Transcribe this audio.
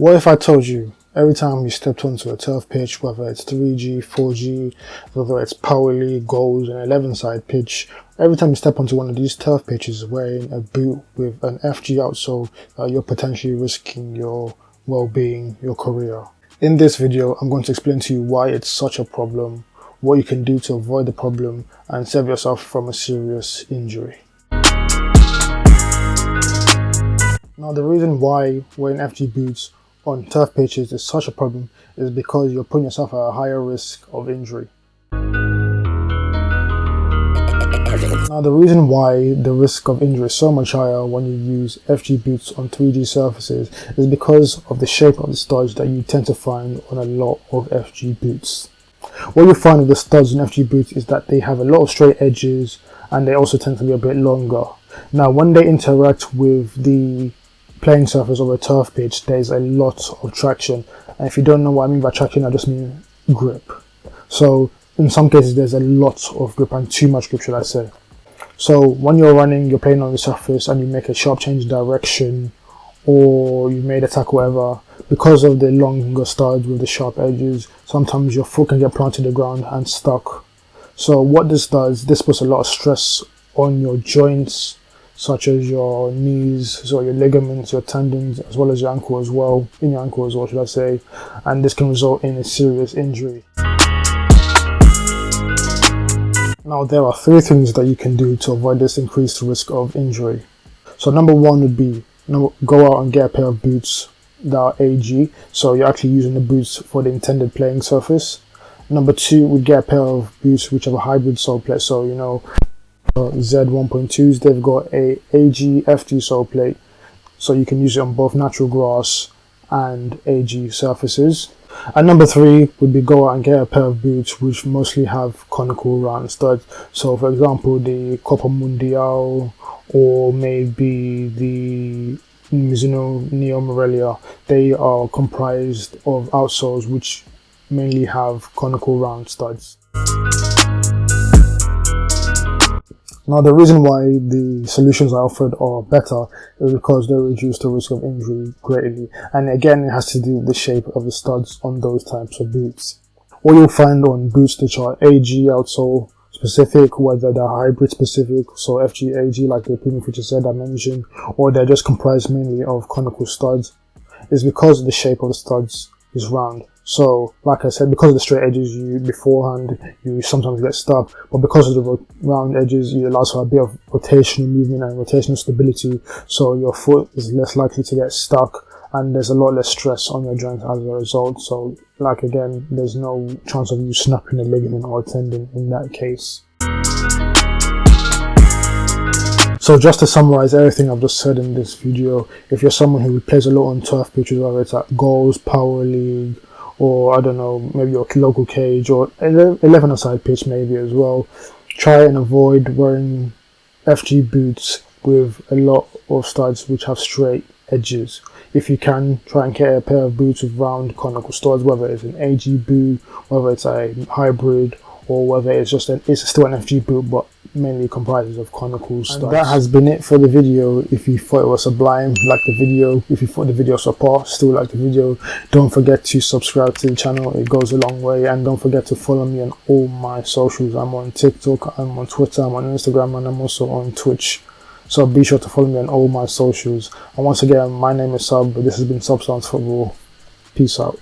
What if I told you every time you stepped onto a turf pitch, whether it's 3G, 4G, whether it's Power League, Goals, an 11-side pitch, every time you step onto one of these turf pitches wearing a boot with an FG outsole, you're potentially risking your well-being, your career. In this video, I'm going to explain to you why it's such a problem, what you can do to avoid the problem, and save yourself from a serious injury. Now, the reason why wearing FG boots on turf pitches is such a problem is because you're putting yourself at a higher risk of injury. Now, the reason why the risk of injury is so much higher when you use FG boots on 3D surfaces is because of the shape of the studs that you tend to find on a lot of FG boots. What you find with the studs in FG boots is that they have a lot of straight edges and they also tend to be a bit longer. Now, when they interact with the playing surface of a turf pitch, there's a lot of traction, and if you don't know what I mean by traction, I just mean grip. So in some cases there's a lot of grip, and too much grip should I say. So when you're running, you're playing on the surface and you make a sharp change in direction, or you made a tackle, whatever, because of the longer studs with the sharp edges, sometimes your foot can get planted to the ground and stuck. So what this does, this puts a lot of stress on your joints, such as your knees, so your ligaments, your tendons, as well as your ankle as well, in your ankle as well, should I say, and this can result in a serious injury. Now, there are 3 things that you can do to avoid this increased risk of injury. So number 1 would be, go out and get a pair of boots that are AG, so you're actually using the boots for the intended playing surface. Number 2 would get a pair of boots which have a hybrid sole plate, so you know, Z1.2s, they've got a AG FG sole plate, so you can use it on both natural grass and AG surfaces. And number 3 would be go out and get a pair of boots which mostly have conical round studs, so for example the Copa Mundial or maybe the Mizuno Neo Morelia. They are comprised of outsoles which mainly have conical round studs. Now, the reason why the solutions I offered are better is because they reduce the risk of injury greatly. And again, it has to do with the shape of the studs on those types of boots. What you'll find on boots which are AG outsole specific, whether they're hybrid specific, so FG AG like the premium feature said I mentioned, or they're just comprised mainly of conical studs, is because the shape of the studs is round. So, like I said, because of the straight edges, you sometimes get stuck, but because of the round edges, it allows for a bit of rotational movement and rotational stability, so your foot is less likely to get stuck, and there's a lot less stress on your joints as a result. So, like again, there's no chance of you snapping a ligament or a tendon in that case. So just to summarize everything I've just said in this video, if you're someone who plays a lot on turf pitches, whether it's at Goals, Power League, or I don't know, maybe your local cage or 11-a-side pitch maybe as well, try and avoid wearing FG boots with a lot of studs which have straight edges. If you can, try and get a pair of boots with round conical studs, whether it's an AG boot, whether it's a hybrid, or whether it's still an FG boot but mainly comprises of conical studs. And that has been it for the video. If you thought it was sublime, like the video. If you thought the video was subpar, still like the video. Don't forget to subscribe to the channel, it goes a long way. And don't forget to follow me on all my socials. I'm on TikTok, I'm on Twitter, I'm on Instagram, and I'm also on Twitch. So be sure to follow me on all my socials. And once again, my name is Sub, this has been SubStanceFtbl. Peace out.